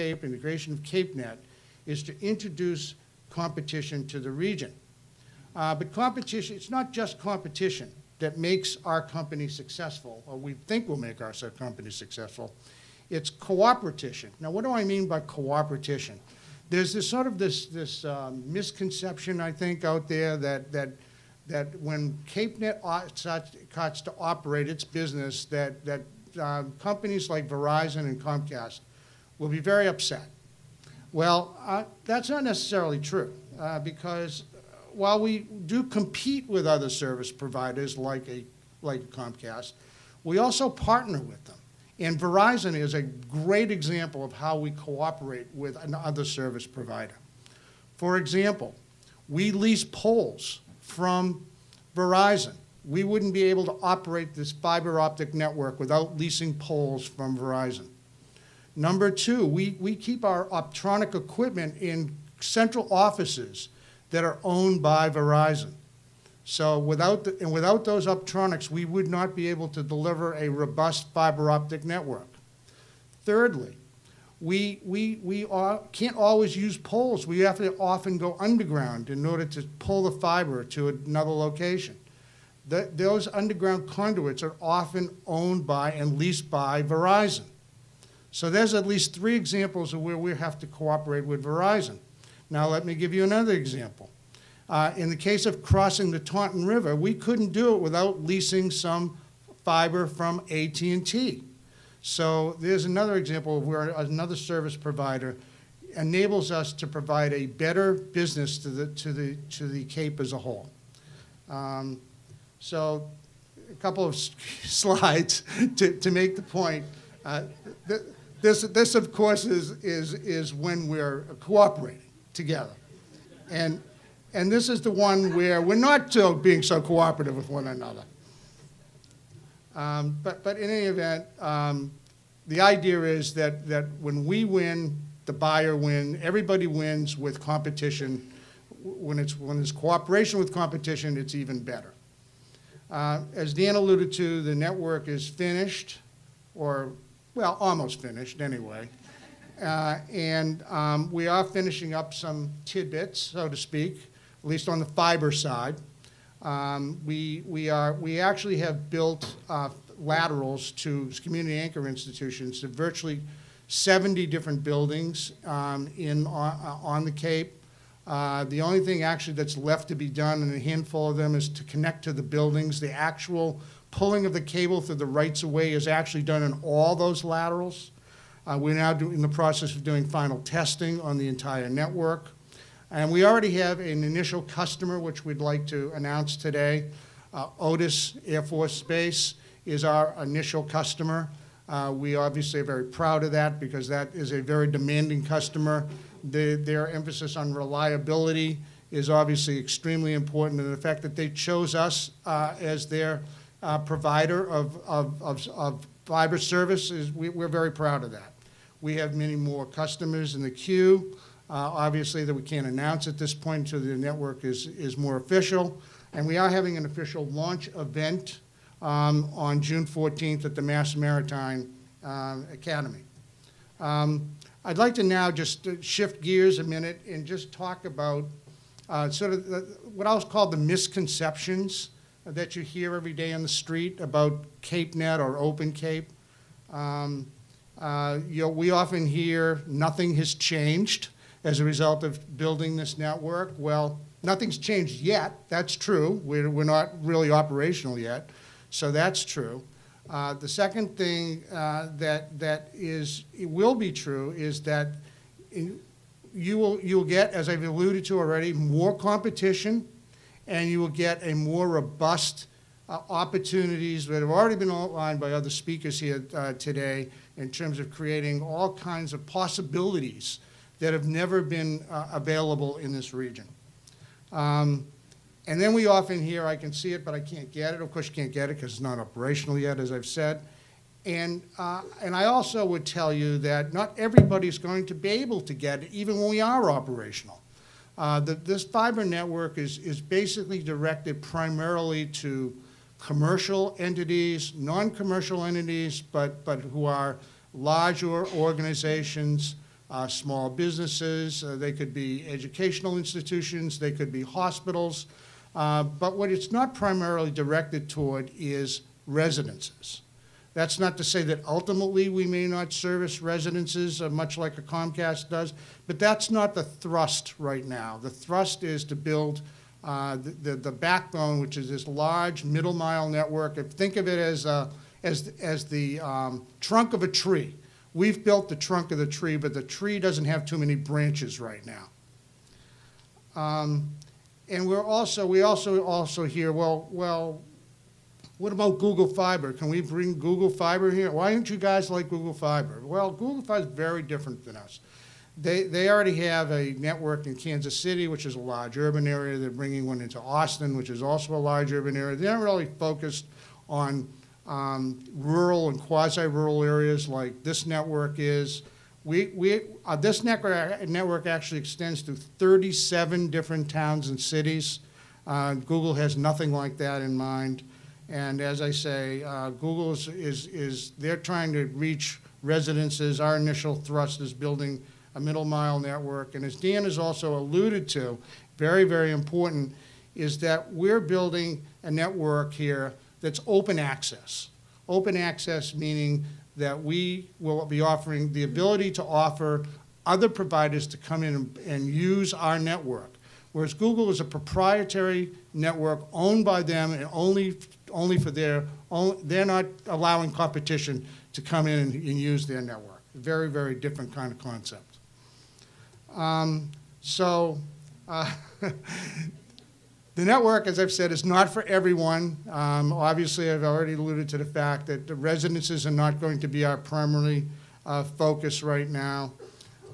Cape and the creation of CapeNet is to introduce competition to the region. But competition, it's not just competition that makes our company successful, or we think will make our company successful. It's co-operation. Now, what do I mean by co-operation? There's this sort of this misconception, I think, out there that when CapeNet starts to operate its business, that companies like Verizon and Comcast will be very upset. Well, that's not necessarily true, because while we do compete with other service providers like Comcast, we also partner with them. And Verizon is a great example of how we cooperate with another service provider. For example, we lease poles from Verizon. We wouldn't be able to operate this fiber optic network without leasing poles from Verizon. Number two, we keep our optronic equipment in central offices that are owned by Verizon. So without those optronics, we would not be able to deliver a robust fiber optic network. Thirdly, we can't always use poles. We have to often go underground in order to pull the fiber to another location. Those underground conduits are often owned by and leased by Verizon. So there's at least 3 examples of where we have to cooperate with Verizon. Now let me give you another example. In the case of crossing the Taunton River, we couldn't do it without leasing some fiber from AT&T. So there's another example of where another service provider enables us to provide a better business to the Cape as a whole. So a couple of slides to make the point. This of course is when we're cooperating together, and this is the one where we're not being so cooperative with one another. But in any event, the idea is that when we win, the buyer wins. Everybody wins with competition. When it's cooperation with competition, it's even better. As Dan alluded to, the network is finished, or well, almost finished anyway. And we are finishing up some tidbits, so to speak, at least on the fiber side. We actually have built laterals to community anchor institutions to virtually 70 different buildings on the Cape. The only thing actually that's left to be done in a handful of them is to connect to the buildings. The actual pulling of the cable through the rights-of-way is actually done in all those laterals. We're now in the process of doing final testing on the entire network. And we already have an initial customer, which we'd like to announce today. Otis Air Force Base is our initial customer. We obviously are very proud of that because that is a very demanding customer. Their emphasis on reliability is obviously extremely important, and the fact that they chose us as their provider of fiber service, we're very proud of that. We have many more customers in the queue, obviously that we can't announce at this point until the network is more official. And we are having an official launch event on June 14th at the Mass Maritime Academy. I'd like to now just shift gears a minute and just talk about sort of what I'll call the misconceptions that you hear every day on the street about CapeNet or Open Cape. We often hear nothing has changed as a result of building this network. Well, nothing's changed yet. That's true. We're not really operational yet, so that's true. The second thing it will be true is that you'll get, as I've alluded to already, more competition, and you will get a more robust opportunities that have already been outlined by other speakers here today in terms of creating all kinds of possibilities that have never been available in this region. And then we often hear, I can see it, but I can't get it. Of course, you can't get it because it's not operational yet, as I've said. And I also would tell you that not everybody's going to be able to get it, even when we are operational. This fiber network is basically directed primarily to commercial entities, non-commercial entities, but who are larger organizations small businesses, they could be educational institutions, they could be hospitals. But what it's not primarily directed toward is residences. That's not to say that ultimately we may not service residences, much like a Comcast does, but that's not the thrust right now. The thrust is to build the backbone, which is this large middle mile network. Think of it as the trunk of a tree. We've built the trunk of the tree, but the tree doesn't have too many branches right now. And we also hear, well, what about Google Fiber? Can we bring Google Fiber here? Why don't you guys like Google Fiber? Well, Google Fiber is very different than us. They already have a network in Kansas City, which is a large urban area. They're bringing one into Austin, which is also a large urban area. They're not really focused on rural and quasi-rural areas like this network is. This network actually extends to 37 different towns and cities. Google has nothing like that in mind. And as I say, Google they're trying to reach residences. Our initial thrust is building a middle mile network. And as Dan has also alluded to, very, very important, is that we're building a network here that's open access. Open access meaning that we will be offering the ability to offer other providers to come in and use our network. Whereas Google is a proprietary network owned by them and only for they're not allowing competition to come in and use their network. Very, very different kind of concept. The network, as I've said, is not for everyone. Obviously, I've already alluded to the fact that the residences are not going to be our primary focus right now.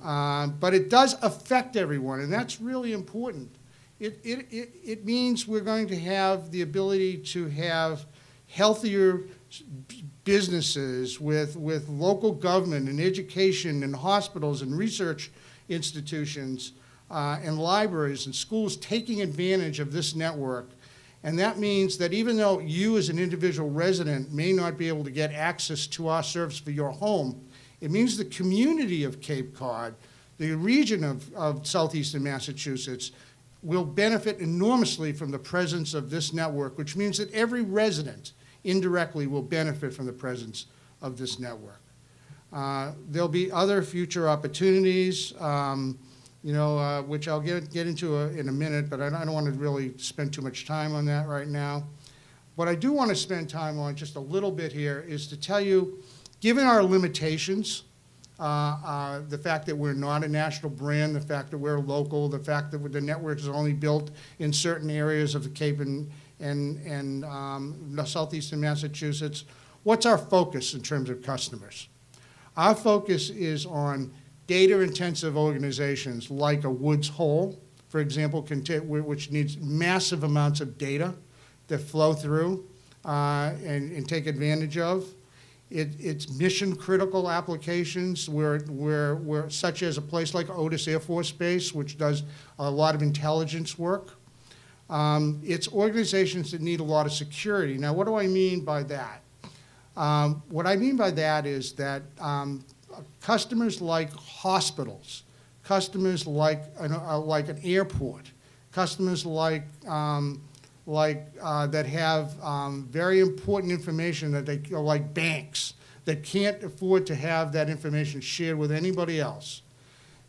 But it does affect everyone, and that's really important. It means we're going to have the ability to have healthier businesses with local government and education and hospitals and research institutions and libraries and schools taking advantage of this network. And that means that even though you as an individual resident may not be able to get access to our service for your home, it means the community of Cape Cod, the region of southeastern Massachusetts, will benefit enormously from the presence of this network, which means that every resident indirectly will benefit from the presence of this network. There'll be other future opportunities, which I'll get into in a minute, but I don't want to really spend too much time on that right now. What I do want to spend time on just a little bit here is to tell you, given our limitations, the fact that we're not a national brand, the fact that we're local, the fact that the network is only built in certain areas of the Cape and southeastern Massachusetts, what's our focus in terms of customers? Our focus is on data-intensive organizations like a Woods Hole, for example, which needs massive amounts of data that flow through and take advantage of. It's mission-critical applications where such as a place like Otis Air Force Base, which does a lot of intelligence work. It's organizations that need a lot of security. Now, what do I mean by that? What I mean by that is that customers like hospitals, customers like an airport, customers like that have very important information that they like banks that can't afford to have that information shared with anybody else.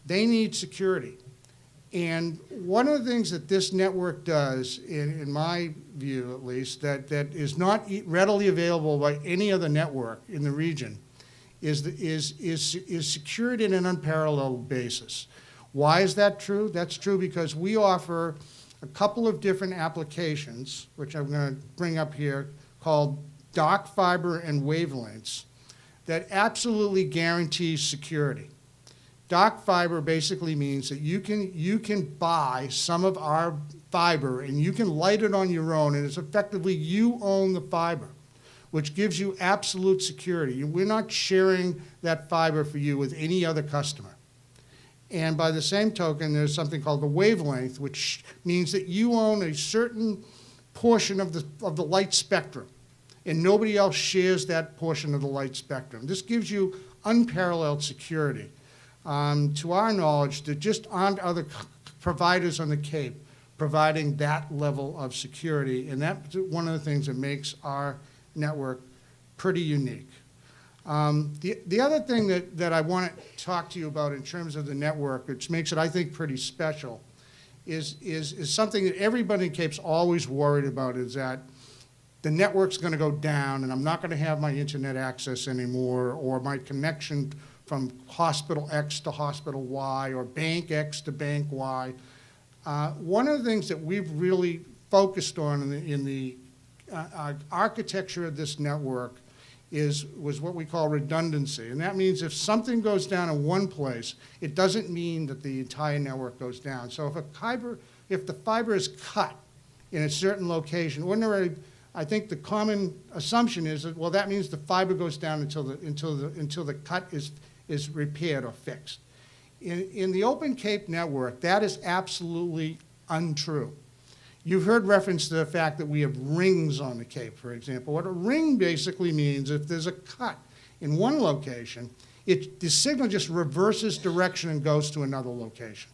They need security. And one of the things that this network does, in my view at least, that is not readily available by any other network in the region, is secured in an unparalleled basis. Why is that true? That's true because we offer a couple of different applications, which I'm going to bring up here, called dark fiber and wavelengths, that absolutely guarantees security. Dark fiber basically means that you can buy some of our fiber and you can light it on your own, and it's effectively you own the fiber, which gives you absolute security. We're not sharing that fiber for you with any other customer. And by the same token, there's something called the wavelength, which means that you own a certain portion of the light spectrum, and nobody else shares that portion of the light spectrum. This gives you unparalleled security. To our knowledge, there just aren't other providers on the Cape providing that level of security, and that's one of the things that makes our network pretty unique. The other thing that I want to talk to you about in terms of the network, which makes it, I think, pretty special, is something that everybody in Cape's always worried about, is that the network's going to go down and I'm not going to have my internet access anymore, or my connection from hospital X to hospital Y, or bank X to bank Y. One of the things that we've really focused on in the architecture of this network was what we call redundancy. And that means if something goes down in one place, it doesn't mean that the entire network goes down. So if the fiber is cut in a certain location, ordinarily, I think the common assumption is that, well, that means the fiber goes down until the cut is repaired or fixed. In the Open Cape network, that is absolutely untrue. You've heard reference to the fact that we have rings on the Cape, for example. What a ring basically means, if there's a cut in one location, the signal just reverses direction and goes to another location.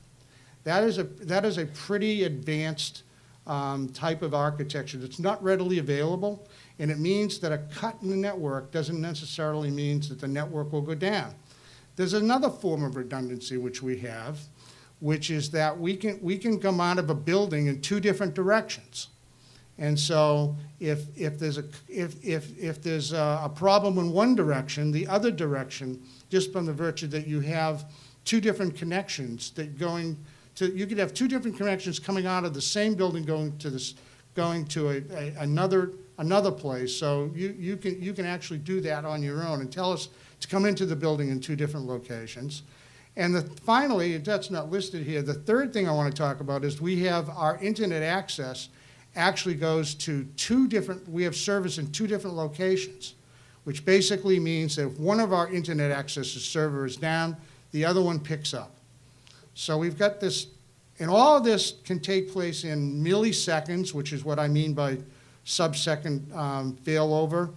That is a pretty advanced type of architecture that's not readily available, and it means that a cut in the network doesn't necessarily mean that the network will go down. There's another form of redundancy which we have, which is that we can come out of a building in two different directions. And so if there's a problem in one direction, the other direction, just from the virtue that you have two different connections you could have two different connections coming out of the same building going to another place. So you can actually do that on your own and tell us to come into the building in two different locations. And finally, that's not listed here, the third thing I want to talk about is we have our internet access actually goes to we have service in two different locations, which basically means that if one of our internet access server is down, the other one picks up. So we've got this, and all of this can take place in milliseconds, which is what I mean by sub-second failover.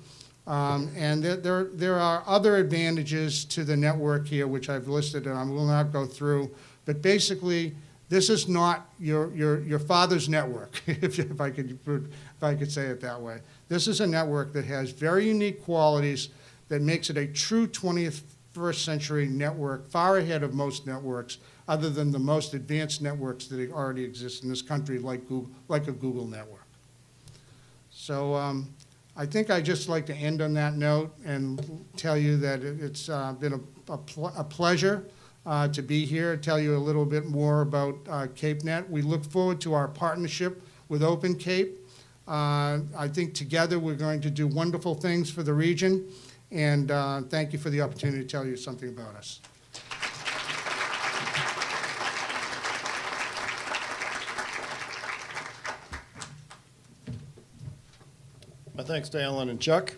And there are other advantages to the network here, which I've listed, and I will not go through. But basically, this is not your father's network, if I could say it that way. This is a network that has very unique qualities that makes it a true 21st century network, far ahead of most networks, other than the most advanced networks that already exist in this country, like a Google network. So I think I'd just like to end on that note and tell you that it's been a pleasure to be here, tell you a little bit more about CapeNet. We look forward to our partnership with Open Cape. I think together we're going to do wonderful things for the region, and thank you for the opportunity to tell you something about us. Thanks to Alan and Chuck.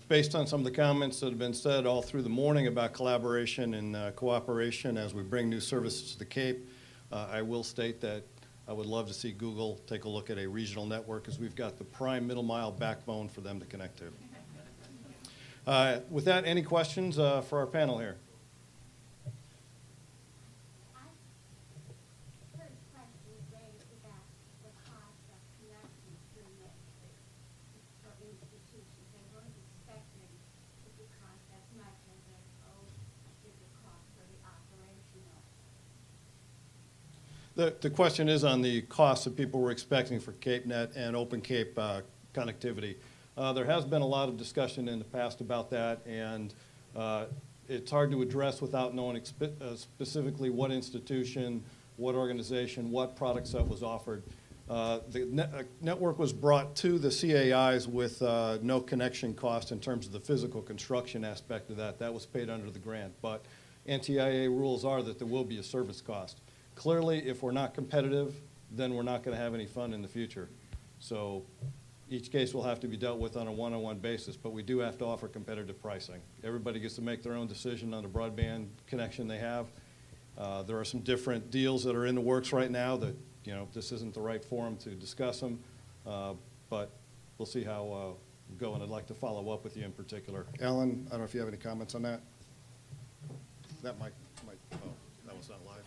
Based on some of the comments that have been said all through the morning about collaboration and cooperation as we bring new services to the Cape, I will state that I would love to see Google take a look at a regional network, because we've got the prime middle mile backbone for them to connect to. With that, any questions for our panel here? The question is on the costs that people were expecting for CapeNet and Open Cape connectivity. There has been a lot of discussion in the past about that, and it's hard to address without knowing specifically what institution, what organization, what product set was offered. The network was brought to the CAIs with no connection cost in terms of the physical construction aspect of that. That was paid under the grant, but NTIA rules are that there will be a service cost. Clearly, if we're not competitive, then we're not going to have any fun in the future. So each case will have to be dealt with on a one-on-one basis, but we do have to offer competitive pricing. Everybody gets to make their own decision on the broadband connection they have. There are some different deals that are in the works right now that, this isn't the right forum to discuss them, but we'll see how we go, and I'd like to follow up with you in particular. Alan, I don't know if you have any comments on that. That might, oh, that was not live.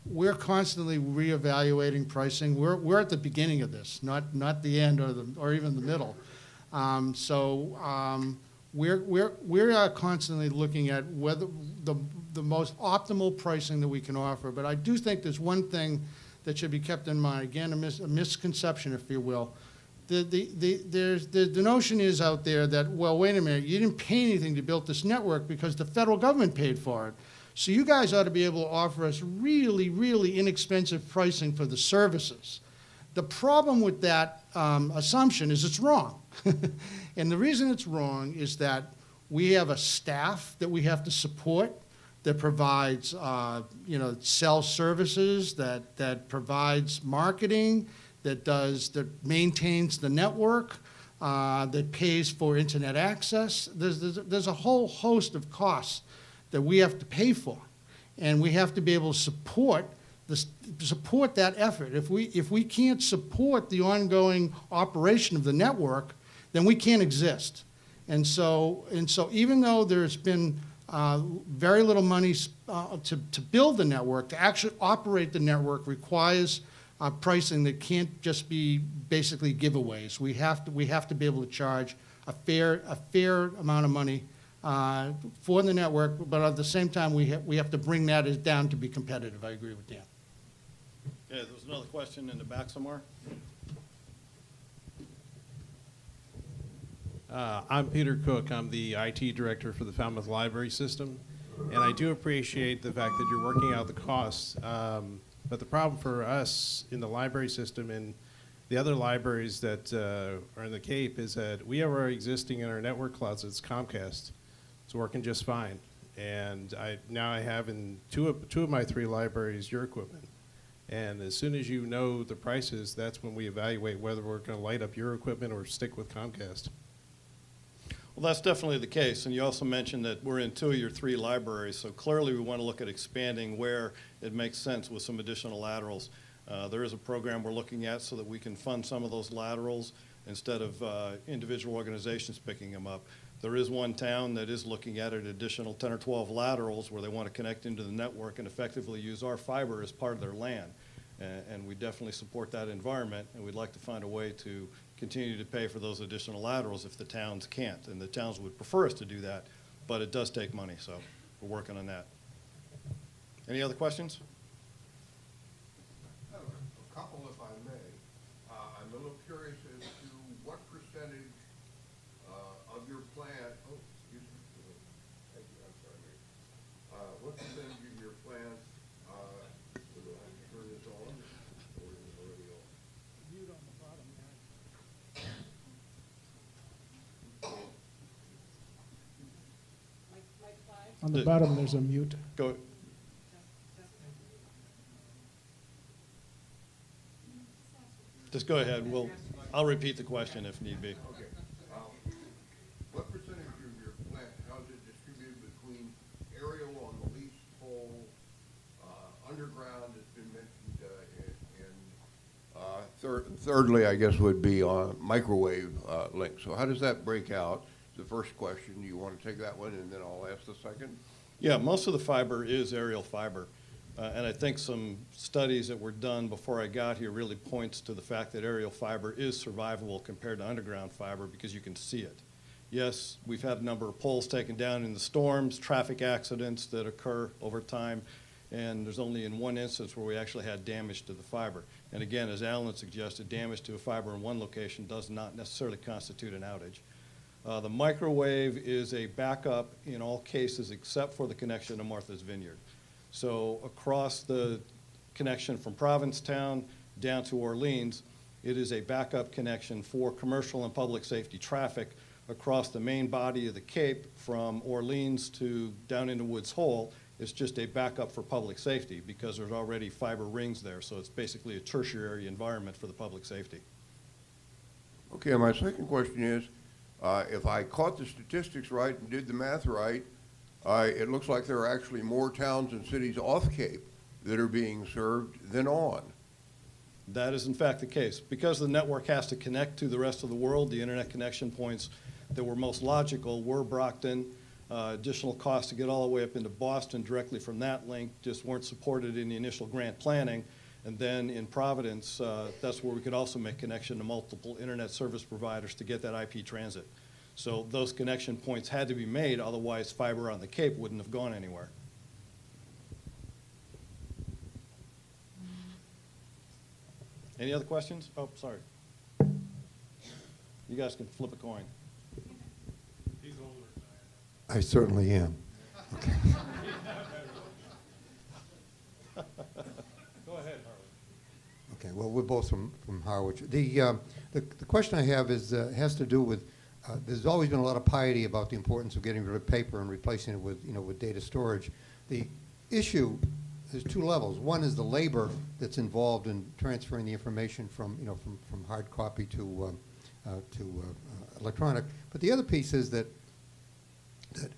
We're constantly reevaluating pricing. We're at the beginning of this, not the end or even the middle. We are constantly looking at whether the most optimal pricing that we can offer. But I do think there's one thing that should be kept in mind. Again, a misconception, if you will. The notion is out there that, well, wait a minute, you didn't pay anything to build this network because the federal government paid for it. So you guys ought to be able to offer us really, really inexpensive pricing for the services. The problem with that assumption is it's wrong. And the reason it's wrong is that we have a staff that we have to support that provides, sells services, that provides marketing, that maintains the network, that pays for internet access. There's a whole host of costs that we have to pay for, and we have to be able to support that effort. If we can't support the ongoing operation of the network, then we can't exist. And so even though there's been very little money to build the network, to actually operate the network requires pricing that can't just be basically giveaways. We have to be able to charge a fair amount of money for the network, but at the same time, we have to bring that down to be competitive. I agree with Dan. Okay, there was another question in the back somewhere. I'm Peter Cook. I'm the IT director for the Falmouth Library System, and I do appreciate the fact that you're working out the costs. But the problem for us in the library system and the other libraries that are in the Cape is that we have our existing in our network closets Comcast. It's working just fine, and I have in two of my 3 libraries your equipment. And as soon as you know the prices, that's when we evaluate whether we're going to light up your equipment or stick with Comcast. Well, that's definitely the case, and you also mentioned that we're in 2 of your 3 libraries, so clearly we want to look at expanding where it makes sense with some additional laterals. There is a program we're looking at so that we can fund some of those laterals instead of individual organizations picking them up. There is one town that is looking at an additional 10 or 12 laterals where they want to connect into the network and effectively use our fiber as part of their LAN. And we definitely support that environment, and we'd like to find a way to continue to pay for those additional laterals if the towns can't. And the towns would prefer us to do that, but it does take money, so we're working on that. Any other questions? A couple, if I may. I'm a little curious as to what percentage of your plan, excuse me, thank you, I'm sorry, Mary. What percentage of your plan, do I have to turn this on, or is it already on? Mute on the bottom, On the bottom, there's a mute. Go. Just go ahead. I'll repeat the question if need be. Okay. What percentage of your plant, how is it distributed between aerial on the lease pole, underground has been mentioned, and thirdly, I guess, would be microwave links. So how does that break out? The first question, you want to take that one, and then I'll ask the second? Yeah, most of the fiber is aerial fiber. And I think some studies that were done before I got here really points to the fact that aerial fiber is survivable compared to underground fiber because you can see it. Yes, we've had a number of poles taken down in the storms, traffic accidents that occur over time, and there's only in one instance where we actually had damage to the fiber. And again, as Alan suggested, damage to a fiber in one location does not necessarily constitute an outage. The microwave is a backup in all cases except for the connection to Martha's Vineyard. So across the connection from Provincetown down to Orleans, it is a backup connection for commercial and public safety traffic across the main body of the Cape from Orleans to down into Woods Hole. It's just a backup for public safety because there's already fiber rings there. So it's basically a tertiary environment for the public safety. Okay, my second question is, if I caught the statistics right and did the math right, it looks like there are actually more towns and cities off Cape that are being served than on. That is in fact the case. Because the network has to connect to the rest of the world, the internet connection points that were most logical were Brockton. Additional costs to get all the way up into Boston directly from that link just weren't supported in the initial grant planning. And then in Providence, that's where we could also make connection to multiple internet service providers to get that IP transit. So those connection points had to be made, otherwise fiber on the Cape wouldn't have gone anywhere. Any other questions? Oh, sorry. You guys can flip a coin. I certainly am. Okay. Go ahead, Harwood. Okay, well, we're both from Harwich. The question I have is, has to do with, there's always been a lot of piety about the importance of getting rid of paper and replacing it with, with data storage. The issue, there's two levels. One is the labor that's involved in transferring the information from, from hard copy to electronic. But the other piece is that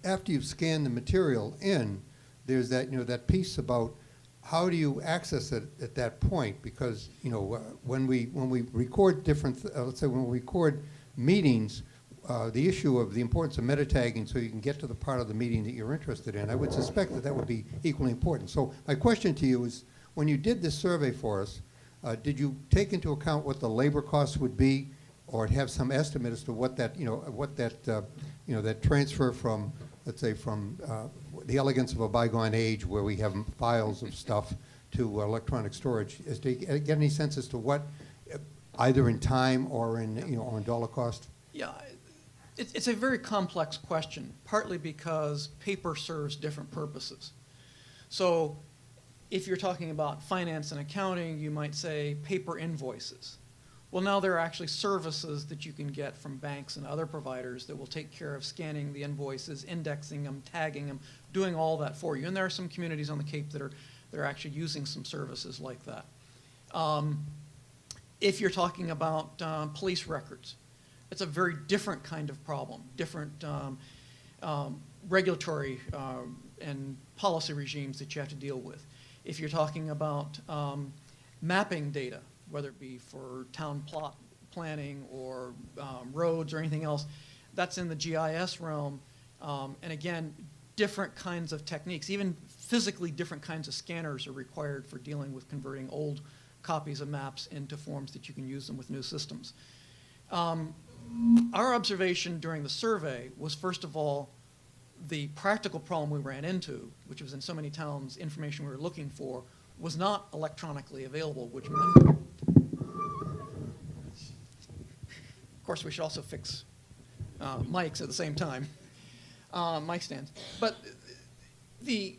after you've scanned the material in, there's that, that piece about how do you access it at that point? Because, when we record different, let's say when we record meetings, the issue of the importance of meta tagging so you can get to the part of the meeting that you're interested in, I would suspect that would be equally important. So my question to you is, when you did this survey for us, did you take into account what the labor costs would be, or have some estimate as to what that, that transfer from, let's say, from the elegance of a bygone age where we have files of stuff to electronic storage? Do you get any sense as to what, either in time or in, or in dollar cost? Yeah, it's a very complex question, partly because paper serves different purposes. So if you're talking about finance and accounting, you might say paper invoices. Well, now there are actually services that you can get from banks and other providers that will take care of scanning the invoices, indexing them, tagging them, doing all that for you. And there are some communities on the Cape that are actually using some services like that. If you're talking about police records, it's a very different kind of problem, different regulatory and policy regimes that you have to deal with. If you're talking about mapping data, whether it be for town plot planning or roads or anything else, that's in the GIS realm. And again, different kinds of techniques, even physically different kinds of scanners are required for dealing with converting old copies of maps into forms that you can use them with new systems. Our observation during the survey was, first of all, the practical problem we ran into, which was in so many towns, information we were looking for was not electronically available, which meant, of course, we should also fix mics at the same time, mic stands. But the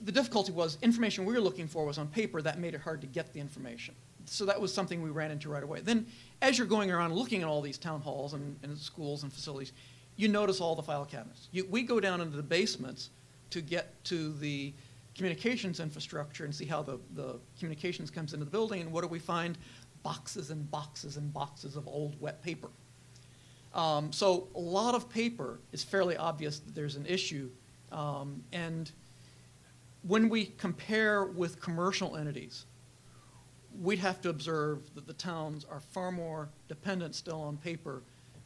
difficulty was information we were looking for was on paper. That made it hard to get the information. So that was something we ran into right away. Then as you're going around looking at all these town halls and schools and facilities, you notice all the file cabinets. We go down into the basements to get to the communications infrastructure and see how the communications comes into the building, and what do we find? Boxes and boxes and boxes of old wet paper. So a lot of paper is fairly obvious that there's an issue. And when we compare with commercial entities, we'd have to observe that the towns are far more dependent still on paper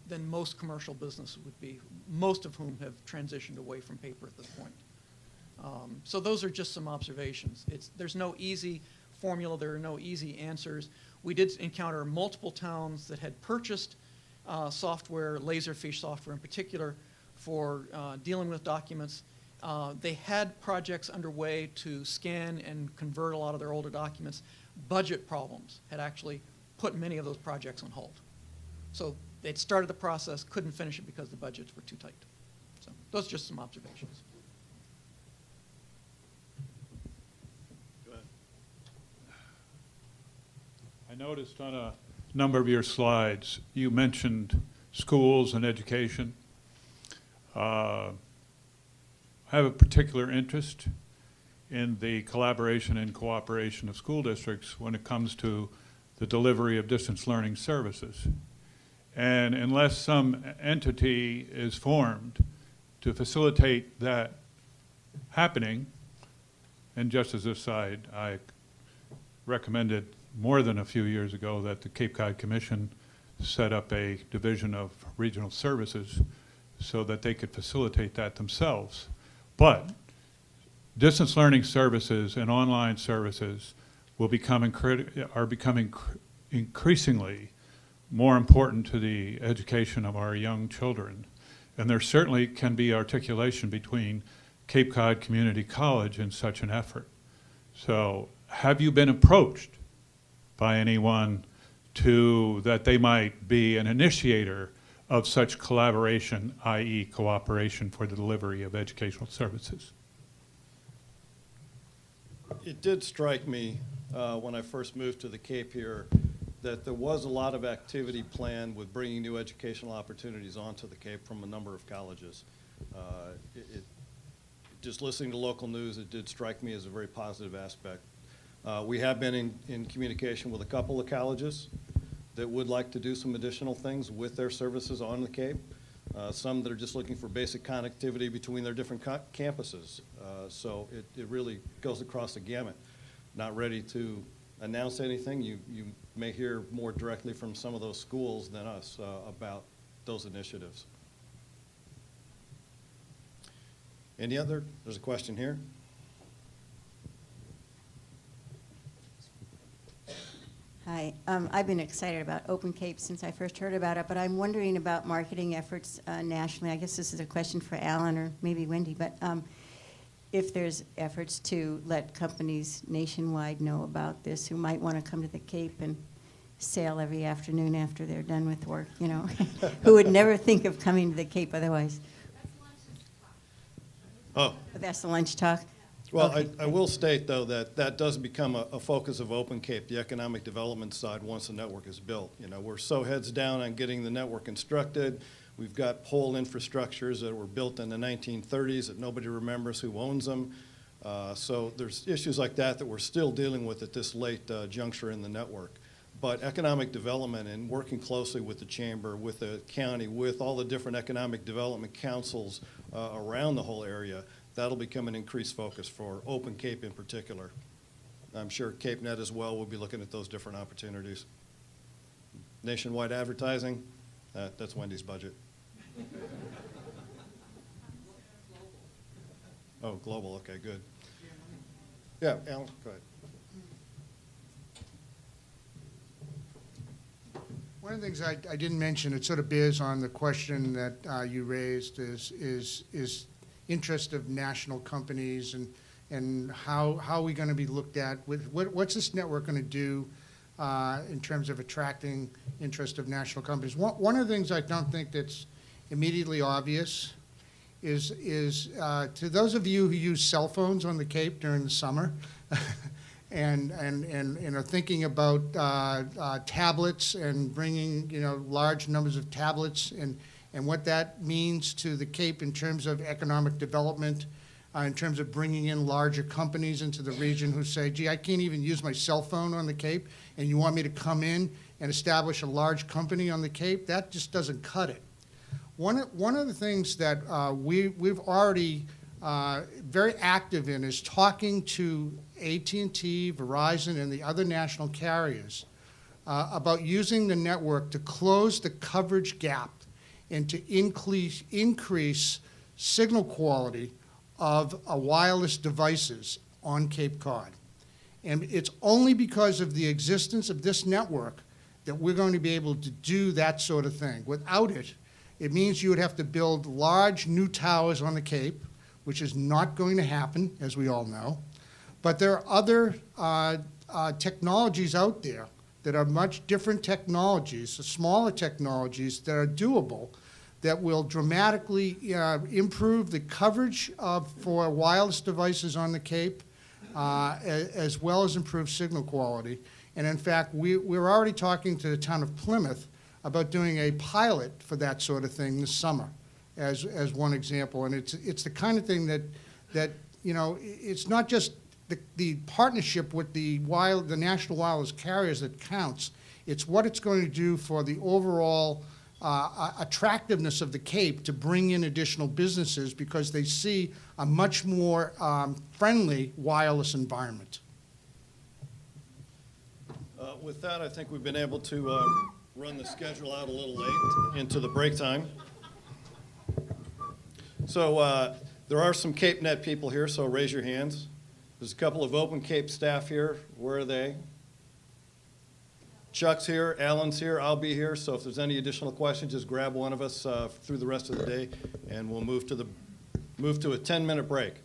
than most commercial businesses would be, most of whom have transitioned away from paper at this point. So those are just some observations. There's no easy formula, there are no easy answers. We did encounter multiple towns that had purchased software, Laserfish software in particular, for dealing with documents. They had projects underway to scan and convert a lot of their older documents. Budget problems had actually put many of those projects on hold. So they'd started the process, couldn't finish it because the budgets were too tight. So those are just some observations. Go ahead. I noticed on a number of your slides, you mentioned schools and education. I have a particular interest in the collaboration and cooperation of school districts when it comes to the delivery of distance learning services. And unless some entity is formed to facilitate that happening, and just as a side, I recommended more than a few years ago that the Cape Cod Commission set up a division of regional services so that they could facilitate that themselves. But distance learning services and online services are becoming increasingly more important to the education of our young children. And there certainly can be articulation between Cape Cod Community College in such an effort. So have you been approached by anyone that they might be an initiator of such collaboration, i.e. cooperation for the delivery of educational services? It did strike me when I first moved to the Cape here that there was a lot of activity planned with bringing new educational opportunities onto the Cape from a number of colleges. Just listening to local news, it did strike me as a very positive aspect. We have been in communication with a couple of colleges that would like to do some additional things with their services on the Cape. Some that are just looking for basic connectivity between their different campuses. So it really goes across the gamut. Not ready to announce anything. You may hear more directly from some of those schools than us about those initiatives. Any other? There's a question here. Hi, I've been excited about Open Cape since I first heard about it, but I'm wondering about marketing efforts nationally. I guess this is a question for Alan or maybe Wendy, but if there's efforts to let companies nationwide know about this who might want to come to the Cape and sail every afternoon after they're done with work, you know, who would never think of coming to the Cape otherwise. Oh. But that's the lunch talk? Well, Okay. I will state, though, that does become a focus of Open Cape, the economic development side, once the network is built. You know, we're so heads down on getting the network constructed. We've got pole infrastructures that were built in the 1930s that nobody remembers who owns them. So there's issues like that we're still dealing with at this late juncture in the network. But economic development and working closely with the chamber, with the county, with all the different economic development councils around the whole area, that'll become an increased focus for Open Cape in particular. I'm sure CapeNet as well will be looking at those different opportunities. Nationwide advertising, that's Wendy's budget. Oh, global, okay, good. Yeah, Alan, go ahead. One of the things I didn't mention, it sort of bears on the question that you raised, is interest of national companies and how are we going to be looked at? What's this network going to do in terms of attracting interest of national companies? One of the things I don't think that's immediately obvious is to those of you who use cell phones on the Cape during the summer and are thinking about tablets and bringing large numbers of tablets and what that means to the Cape in terms of economic development, in terms of bringing in larger companies into the region who say, gee, I can't even use my cell phone on the Cape, and you want me to come in and establish a large company on the Cape? That just doesn't cut it. One of the things that we've already very active in is talking to AT&T, Verizon, and the other national carriers about using the network to close the coverage gap and to increase signal quality of wireless devices on Cape Cod. And it's only because of the existence of this network that we're going to be able to do that sort of thing. Without it, it means you would have to build large new towers on the Cape, which is not going to happen, as we all know. But there are other technologies out there that are much different technologies, smaller technologies that are doable, that will dramatically improve the coverage for wireless devices on the Cape, as well as improve signal quality. And in fact, we're already talking to the town of Plymouth about doing a pilot for that sort of thing this summer, as one example. And it's the kind of thing that it's not just the partnership with the national wireless carriers that counts. It's what it's going to do for the overall attractiveness of the Cape to bring in additional businesses because they see a much more friendly wireless environment. With that, I think we've been able to run the schedule out a little late into the break time. So there are some CapeNet people here, so raise your hands. There's a couple of Open Cape staff here. Where are they? Chuck's here, Alan's here, I'll be here, so if there's any additional questions, just grab one of us through the rest of the day, and we'll move to a 10-minute break.